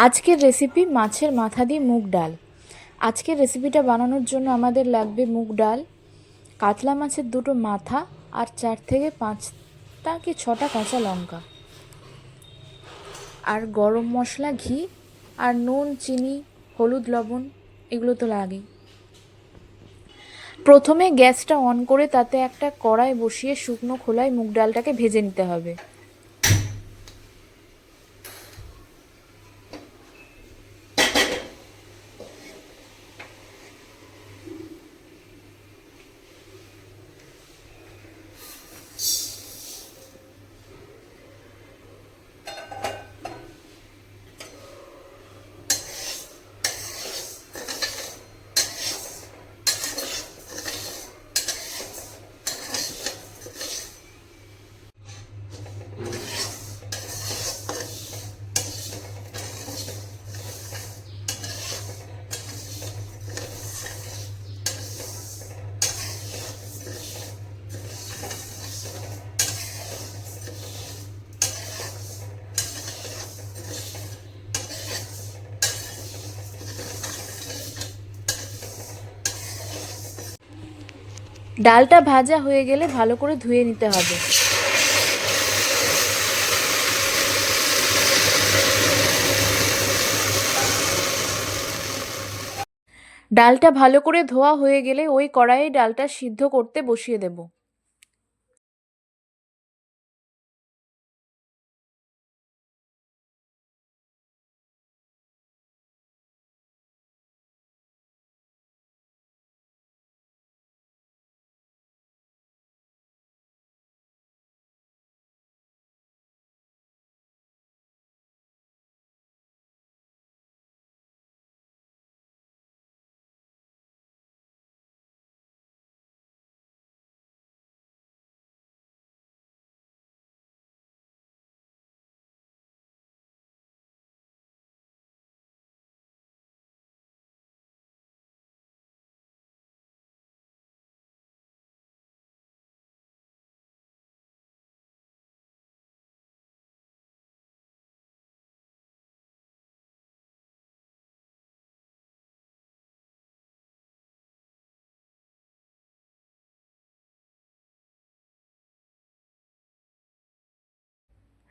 আজকের রেসিপি মাছের মাথা দিয়ে মুগ ডাল। আজকের রেসিপিটা বানানোর জন্য আমাদের লাগবে মুগ ডাল, কাতলা মাছের দুটো মাথা আর 4 থেকে 5টা কি 6টা কাঁচা লঙ্কা, আর গরম মশলা, ঘি আর নুন, চিনি, হলুদ, লবণ এগুলো তো লাগেই। প্রথমে গ্যাসটা অন করে তাতে একটা কড়াই বসিয়ে শুকনো খোলায় মুগ ডালটাকে ভেজে নিতে হবে। ডালটা ভাজা হয়ে গেলে ভালো করে ধুয়ে নিতে হবে। ডালটা ভালো করে ধোয়া হয়ে গেলে ওই কড়াইয়ে ডালটা সিদ্ধ করতে বসিয়ে দেব।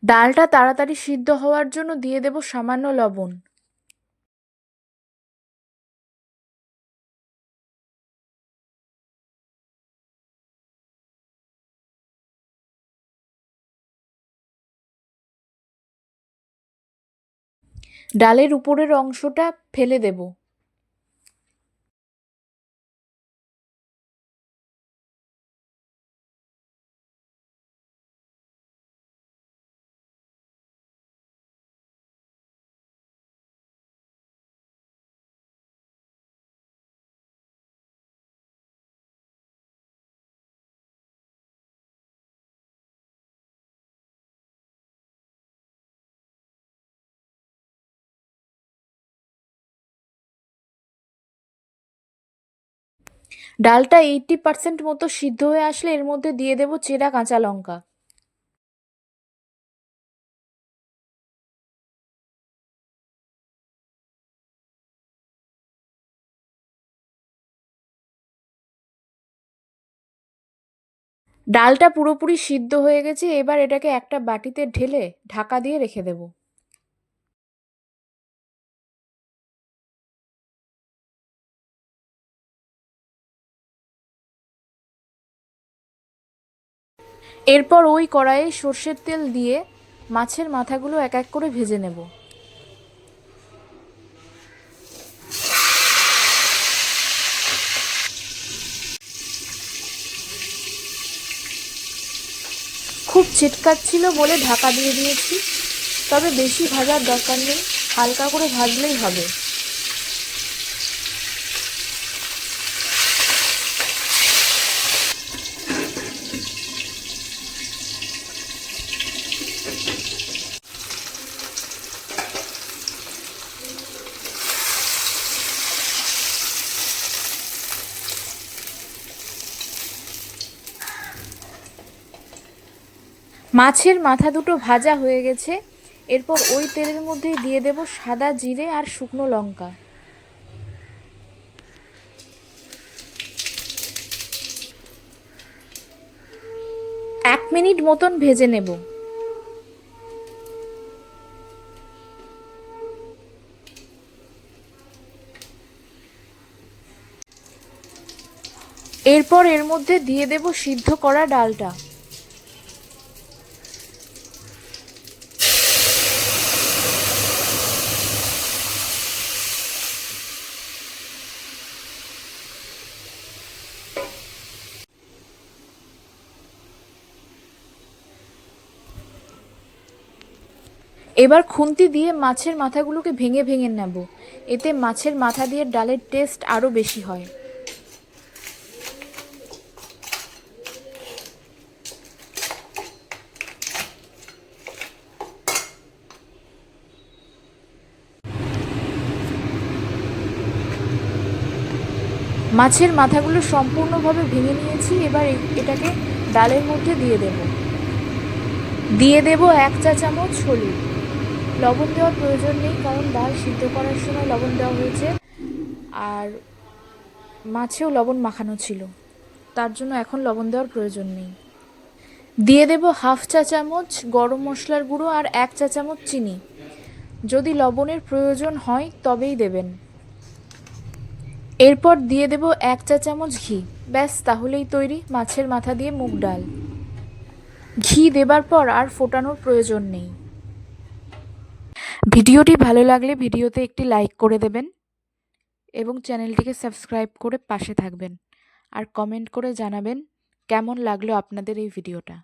ডালটা তাড়াতাড়ি সিদ্ধ হওয়ার জন্য দিয়ে দেব সামান্য লবণ। ডালের উপরের অংশটা ফেলে দেব। ডালটা 80% মতো সিদ্ধ হয়ে আসলে এর মধ্যে দিয়ে দেব চেরা কাঁচা লঙ্কা। ডালটা পুরোপুরি সিদ্ধ হয়ে গেছে, এবার এটাকে একটা বাটিতে ঢেলে ঢাকা দিয়ে রেখে দেব। এরপর ওই কড়াইয়ে সর্ষের তেল দিয়ে মাছের মাথাগুলো এক এক করে ভেজে নেব। খুব চিটকাচ্ছিল বলে ঢাকা দিয়ে দিয়েছি, তবে বেশি ভাজার দরকার নেই, হালকা করে ভাজলেই হবে। মাছের মাথা দুটো ভাজা হয়ে গেছে, এরপর ওই তেলের মধ্যেই দিয়ে দেব সাদা জিরে আর শুকনো লঙ্কা। এক মিনিট মতন ভেজে নেব। এরপর এর মধ্যে দিয়ে দেব সিদ্ধ করা ডালটা। এবার খুন্তি দিয়ে মাছের মাথাগুলোকে ভেঙে ভেঙে নেব। এতে মাছের মাথা দিয়ে ডালের টেস্ট আরও বেশি হয়। মাছের মাথাগুলো সম্পূর্ণভাবে ভেঙে নিয়েছি। এবার এটাকে ডালের মধ্যে দিয়ে দেব 1 চা চামচ হলুদ। লবণ দেওয়ার প্রয়োজন নেই, কারণ ডাল সিদ্ধ করার সময় লবণ দেওয়া হয়েছে আর মাছেও লবণ মাখানো ছিল, তার জন্য এখন লবণ দেওয়ার প্রয়োজন নেই। দিয়ে দেব 1/2 চা চামচ গরম মশলার গুঁড়ো আর 1 চা চামচ চিনি। যদি লবণের প্রয়োজন হয় তবেই দেবেন। এরপর দিয়ে দেব 1 চা চামচ ঘি। ব্যাস, তাহলেই তৈরি মাছের মাথা দিয়ে মুগ ডাল। ঘি দেবার পর আর ফোটানোর প্রয়োজন নেই। ভিডিওটি ভালো লাগলে ভিডিওতে একটি লাইক করে দেবেন এবং চ্যানেলটিকে সাবস্ক্রাইব করে পাশে থাকবেন আর কমেন্ট করে জানাবেন কেমন লাগলো আপনাদের এই ভিডিওটা।